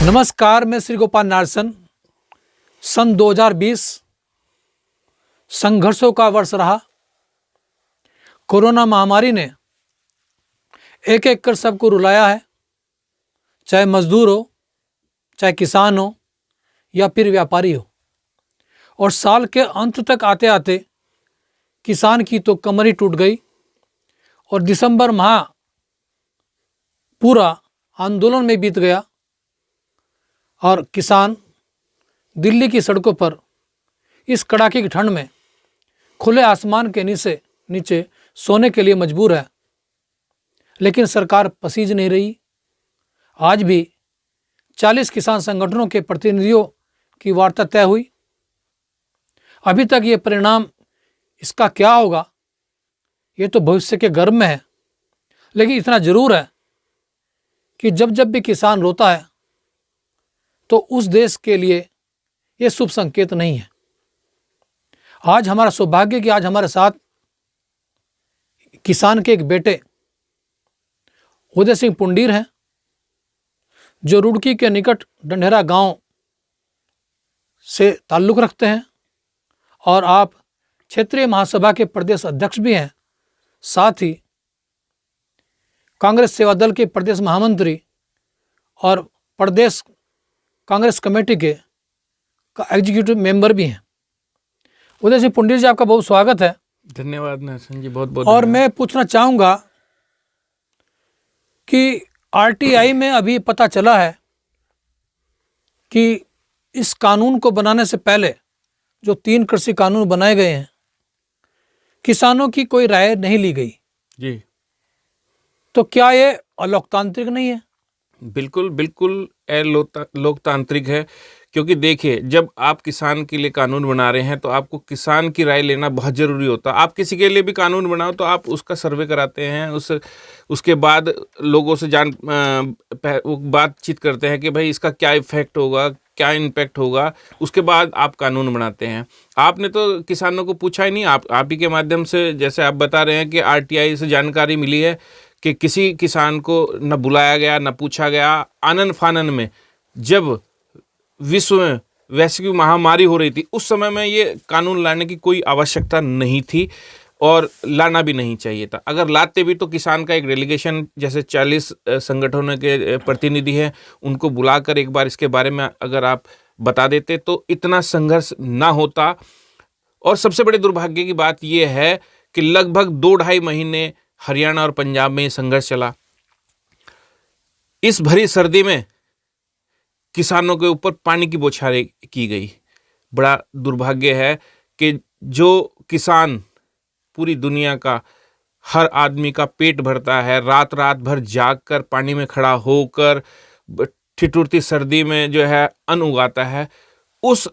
नमस्कार, मैं श्री गोपाल नारसन। सन 2020 संघर्षों का वर्ष रहा। कोरोना महामारी ने एक एक कर सबको रुलाया है, चाहे मजदूर हो, चाहे किसान हो या फिर व्यापारी हो। और साल के अंत तक आते आते किसान की तो कमर ही टूट गई और दिसंबर माह पूरा आंदोलन में बीत गया और किसान दिल्ली की सड़कों पर इस कड़ाके की ठंड में खुले आसमान के नीचे सोने के लिए मजबूर है। लेकिन सरकार पसीज नहीं रही। आज भी 40 किसान संगठनों के प्रतिनिधियों की वार्ता तय हुई। अभी तक ये परिणाम इसका क्या होगा ये तो भविष्य के गर्भ में है, लेकिन इतना जरूर है कि जब जब भी किसान रोता है तो उस देश के लिए यह शुभ संकेत नहीं है। आज हमारा सौभाग्य कि आज हमारे साथ किसान के एक बेटे उदय सिंह पुंडीर हैं, जो रुड़की के निकट डंडेरा गांव से ताल्लुक़ रखते हैं और आप क्षेत्रीय महासभा के प्रदेश अध्यक्ष भी हैं। साथ ही कांग्रेस सेवा दल के प्रदेश महामंत्री और प्रदेश कांग्रेस कमेटी के एग्जीक्यूटिव मेंबर भी हैं। उदय सिंह पुंडीर जी, आपका बहुत स्वागत है। धन्यवाद नारसन जी, बहुत बहुत। और मैं पूछना चाहूँगा कि आरटीआई में अभी पता चला है कि इस कानून को बनाने से पहले जो 3 कृषि कानून बनाए गए हैं, किसानों की कोई राय नहीं ली गई जी। तो क्या ये अलोकतांत्रिक नहीं है? बिल्कुल बिल्कुल लोकतांत्रिक है, क्योंकि देखिए, जब आप किसान के लिए कानून बना रहे हैं तो आपको किसान की राय लेना बहुत ज़रूरी होता है। आप किसी के लिए भी कानून बनाओ तो आप उसका सर्वे कराते हैं, उसके बाद लोगों से बातचीत करते हैं कि भाई इसका क्या इफेक्ट होगा, क्या इम्पैक्ट होगा, उसके बाद आप कानून बनाते हैं। आपने तो किसानों को पूछा ही नहीं। आप ही के माध्यम से, जैसे आप बता रहे हैं कि आरटीआई से जानकारी मिली है कि किसी किसान को न बुलाया गया, न पूछा गया। आनन फानन में जब विश्व में वैश्विक महामारी हो रही थी, उस समय में ये कानून लाने की कोई आवश्यकता नहीं थी और लाना भी नहीं चाहिए था। अगर लाते भी तो किसान का एक डेलीगेशन, जैसे 40 संगठनों के प्रतिनिधि हैं, उनको बुलाकर एक बार इसके बारे में अगर आप बता देते तो इतना संघर्ष ना होता। और सबसे बड़े दुर्भाग्य की बात यह है कि लगभग 2-2.5 महीने हरियाणा और पंजाब में ये संघर्ष चला। इस भरी सर्दी में किसानों के ऊपर पानी की बौछारें की गई। बड़ा दुर्भाग्य है कि जो किसान पूरी दुनिया का, हर आदमी का पेट भरता है, रात रात भर जाग कर पानी में खड़ा होकर ठिठुरती सर्दी में जो है अन्न उगाता है, उस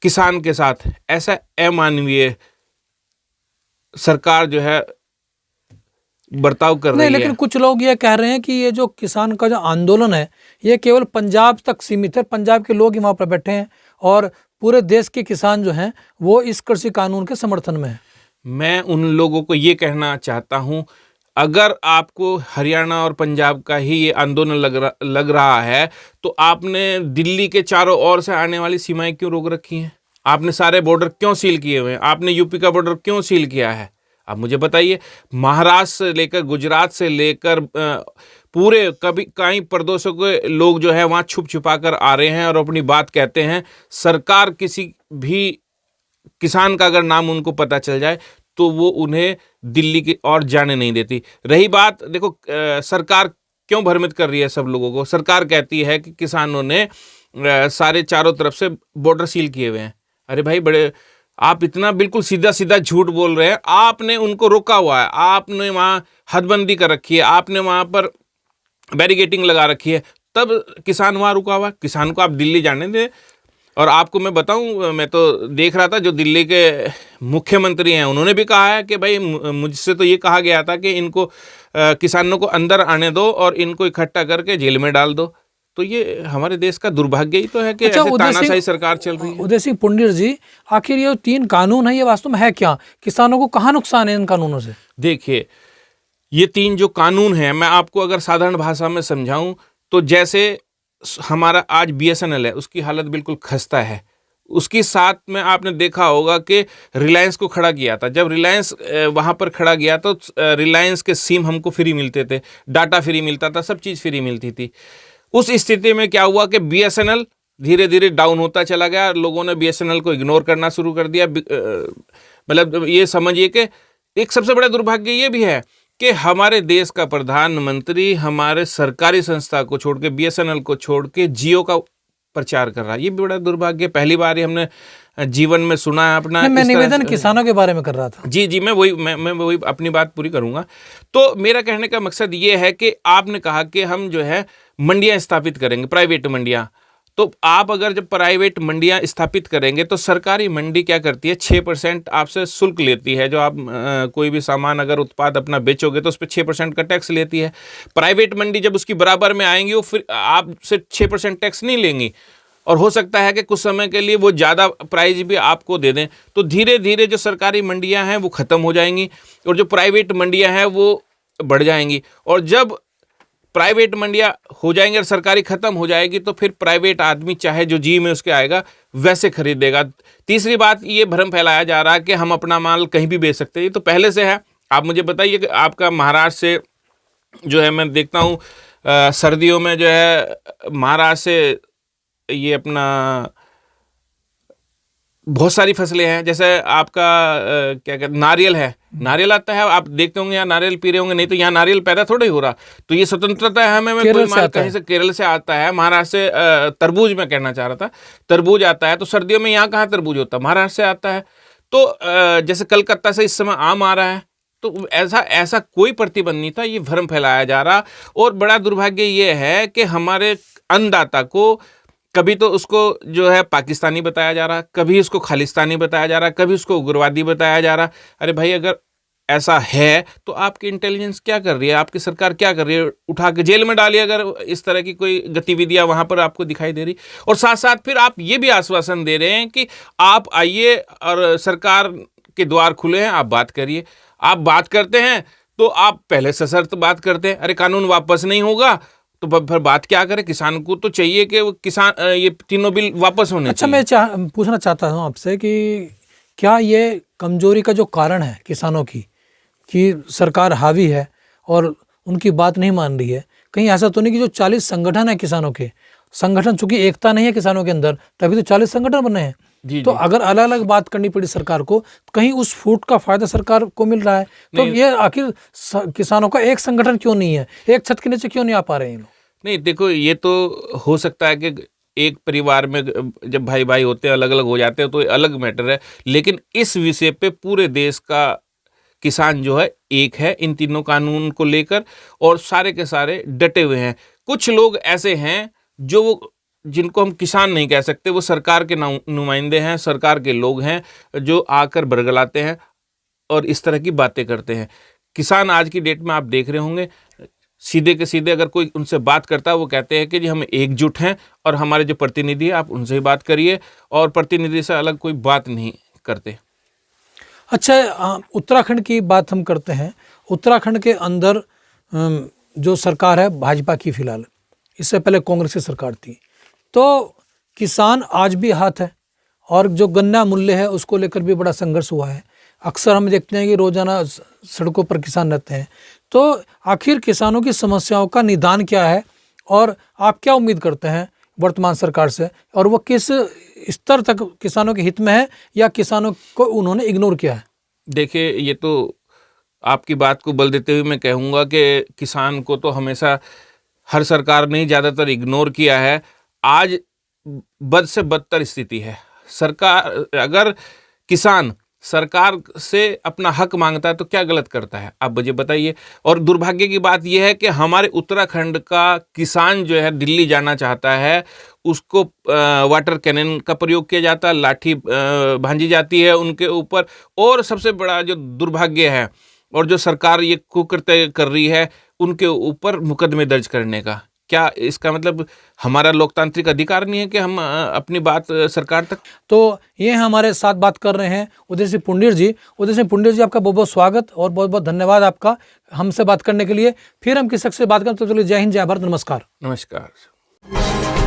किसान के साथ ऐसा अमानवीय सरकार जो है बर्ताव कर रही है। लेकिन कुछ लोग ये कह रहे हैं कि ये जो किसान का जो आंदोलन है ये केवल पंजाब तक सीमित है, पंजाब के लोग ही वहाँ पर बैठे हैं और पूरे देश के किसान जो हैं वो इस कृषि कानून के समर्थन में है। मैं उन लोगों को ये कहना चाहता हूँ, अगर आपको हरियाणा और पंजाब का ही ये आंदोलन लग रहा है तो आपने दिल्ली के चारों ओर से आने वाली सीमाएं क्यों रोक रखी हैं? आपने सारे बॉर्डर क्यों सील किए हुए हैं? आपने यूपी का बॉर्डर क्यों सील किया है? आप मुझे बताइए। महाराष्ट्र से लेकर गुजरात से लेकर पूरे कई प्रदेशों के लोग जो है वहाँ छुप छुपा कर आ रहे हैं और अपनी बात कहते हैं। सरकार किसी भी किसान का अगर नाम उनको पता चल जाए तो वो उन्हें दिल्ली की ओर जाने नहीं देती। रही बात, देखो सरकार क्यों भ्रमित कर रही है सब लोगों को। सरकार कहती है कि किसानों ने सारे चारों तरफ से बॉर्डर सील किए हुए हैं। अरे भाई, आप इतना बिल्कुल सीधा सीधा झूठ बोल रहे हैं। आपने उनको रोका हुआ है, आपने वहाँ हदबंदी कर रखी है, आपने वहाँ पर बैरिकेटिंग लगा रखी है, तब किसान वहाँ रुका हुआ है। किसान को आप दिल्ली जाने दें। और आपको मैं बताऊं, मैं तो देख रहा था जो दिल्ली के मुख्यमंत्री हैं उन्होंने भी कहा है कि भाई मुझसे तो ये कहा गया था कि इनको किसानों को अंदर आने दो और इनको इकट्ठा करके जेल में डाल दो। तो ये हमारे देश का दुर्भाग्य ही तो है कि ऐसे तानाशाही सरकार चल रही है। उदय सिंह पुंडीर जी, आखिर ये 3 कानून है, ये वास्तव में है क्या? किसानों को कहाँ नुकसान है इन कानूनों से? देखिए, ये 3 जो कानून हैं, मैं आपको अगर साधारण भाषा में समझाऊं तो जैसे हमारा आज BSNL है, उसकी हालत बिल्कुल खस्ता है। उसके साथ में आपने देखा होगा कि रिलायंस को खड़ा किया था। जब रिलायंस वहाँ पर खड़ा गया तो रिलायंस के सिम हमको फ्री मिलते थे, डाटा फ्री मिलता था, सब चीज़ फ्री मिलती थी। उस स्थिति में क्या हुआ कि BSNL धीरे धीरे डाउन होता चला गया। लोगों ने BSNL को इग्नोर करना शुरू कर दिया। मतलब ये समझिए कि एक सबसे बड़ा दुर्भाग्य ये भी है कि हमारे देश का प्रधानमंत्री हमारे सरकारी संस्था को छोड़ के, BSNL को छोड़ के जियो का प्रचार कर रहा है। ये भी बड़ा दुर्भाग्य। पहली बार ही हमने जीवन में सुना है अपना। मैं निवेदन किसानों के बारे में कर रहा था। जी, मैं वही अपनी बात पूरी करूंगा। तो मेरा कहने का मकसद ये है कि आपने कहा कि हम जो है मंडियां स्थापित करेंगे, प्राइवेट मंडियां। तो आप अगर जब प्राइवेट मंडियां स्थापित करेंगे तो सरकारी मंडी क्या करती है, 6% आपसे शुल्क लेती है। जो आप कोई भी सामान अगर उत्पाद अपना बेचोगे तो उस पर 6% का टैक्स लेती है। प्राइवेट मंडी जब उसकी बराबर में आएंगी वो फिर आपसे 6% टैक्स नहीं लेंगी, और हो सकता है कि कुछ समय के लिए वो ज़्यादा प्राइस भी आपको दे दें। तो धीरे धीरे जो सरकारी मंडियां हैं वो ख़त्म हो जाएंगी और जो प्राइवेट मंडियां हैं वो बढ़ जाएंगी। और जब प्राइवेट मंडियां हो जाएंगी और सरकारी खत्म हो जाएगी तो फिर प्राइवेट आदमी चाहे जो जी में उसके आएगा वैसे खरीदेगा। तीसरी बात, ये भ्रम फैलाया जा रहा है कि हम अपना माल कहीं भी बेच सकते हैं। ये तो पहले से है। आप मुझे बताइए कि आपका महाराष्ट्र से जो है, मैं देखता हूँ सर्दियों में जो है महाराष्ट्र से ये अपना बहुत सारी फसलें हैं। जैसे आपका क्या कहते, नारियल है, नारियल आता है। आप देखते होंगे यहाँ नारियल पी रहे होंगे, नहीं तो यहाँ नारियल पैदा थोड़ा ही हो रहा। तो ये स्वतंत्रता है हमें, कोई माल कहीं से केरल से आता है, महाराष्ट्र से तरबूज मैं कहना चाह रहा था, तरबूज आता है। तो सर्दियों में यहाँ कहाँ तरबूज होता है, महाराष्ट्र से आता है। तो जैसे कलकत्ता से इस समय आम आ रहा है। तो ऐसा कोई प्रतिबंध नहीं था, ये भ्रम फैलाया जा रहा। और बड़ा दुर्भाग्य ये है कि हमारे अन्नदाता को कभी तो उसको जो है पाकिस्तानी बताया जा रहा, कभी उसको खालिस्तानी बताया जा रहा, कभी उसको उग्रवादी बताया जा रहा। अरे भाई, अगर ऐसा है तो आपकी इंटेलिजेंस क्या कर रही है, आपकी सरकार क्या कर रही है? उठा के जेल में डालिए अगर इस तरह की कोई गतिविधियां वहां पर आपको दिखाई दे रही। और साथ साथ फिर आप ये भी आश्वासन दे रहे हैं कि आप आइए और सरकार के द्वार खुले हैं, आप बात करिए। आप बात करते हैं तो आप पहले सशर्त बात करते हैं, अरे कानून वापस नहीं होगा तो फिर बात क्या करें। किसान को तो चाहिए कि वो किसान ये तीनों बिल वापस होने चाहिए। अच्छा, मैं पूछना चाहता हूं आपसे कि क्या ये कमजोरी का जो कारण है किसानों की, कि सरकार हावी है और उनकी बात नहीं मान रही है, कहीं ऐसा तो नहीं कि जो 40 संगठन है किसानों के, संगठन चूंकि एकता नहीं है किसानों के अंदर, तभी तो 40 संगठन बने हैं। तो अगर अलग अलग बात करनी पड़ी सरकार को, कहीं उस फूट का फायदा सरकार को मिल रहा है। तो ये आखिर किसानों का एक संगठन क्यों नहीं है, एक छत के नीचे क्यों नहीं आ पा रहे हैं? नहीं, देखो, ये तो हो सकता है कि एक परिवार में जब भाई भाई होते हैं अलग अलग हो जाते हैं तो अलग मैटर है, लेकिन इस विषय पे पूरे देश का किसान जो है एक है इन तीनों कानून को लेकर, और सारे के सारे डटे हुए हैं। कुछ लोग ऐसे हैं जो जिनको हम किसान नहीं कह सकते, वो सरकार के नुमाइंदे हैं, सरकार के लोग हैं जो आकर बरगलाते हैं और इस तरह की बातें करते हैं। किसान आज की डेट में आप देख रहे होंगे, सीधे के सीधे अगर कोई उनसे बात करता है वो कहते हैं कि जी हम एकजुट हैं और हमारे जो प्रतिनिधि है आप उनसे ही बात करिए, और प्रतिनिधि से अलग कोई बात नहीं करते। अच्छा, उत्तराखंड की बात हम करते हैं। उत्तराखंड के अंदर जो सरकार है भाजपा की फिलहाल, इससे पहले कांग्रेस की सरकार थी। तो किसान आज भी हाथ है, और जो गन्ना मूल्य है उसको लेकर भी बड़ा संघर्ष हुआ है। अक्सर हम देखते हैं कि रोजाना सड़कों पर किसान रहते हैं। तो आखिर किसानों की समस्याओं का निदान क्या है, और आप क्या उम्मीद करते हैं वर्तमान सरकार से, और वो किस स्तर तक किसानों के हित में है, या किसानों को उन्होंने इग्नोर किया है? देखिए, ये तो आपकी बात को बल देते हुए मैं कहूँगा कि किसान को तो हमेशा हर सरकार ने ज़्यादातर इग्नोर किया है। आज बद से बदतर स्थिति है। सरकार, अगर किसान सरकार से अपना हक मांगता है तो क्या गलत करता है, आप मुझे बताइए। और दुर्भाग्य की बात यह है कि हमारे उत्तराखंड का किसान जो है दिल्ली जाना चाहता है, उसको वाटर कैनन का प्रयोग किया जाता है, लाठी भांजी जाती है उनके ऊपर। और सबसे बड़ा जो दुर्भाग्य है, और जो सरकार ये कुकृत्य कर रही है, उनके ऊपर मुकदमे दर्ज करने का। क्या इसका मतलब हमारा लोकतांत्रिक अधिकार नहीं है कि हम अपनी बात सरकार तक? तो ये हमारे साथ बात कर रहे हैं उदय सिंह पुंडीर जी। उदय सिंह पुंडीर जी, आपका बहुत बहुत स्वागत और बहुत बहुत धन्यवाद आपका हमसे बात करने के लिए। फिर हम किसी से बात करें, तो चलिए, जय हिंद, जय भारत, नमस्कार। नमस्कार। है।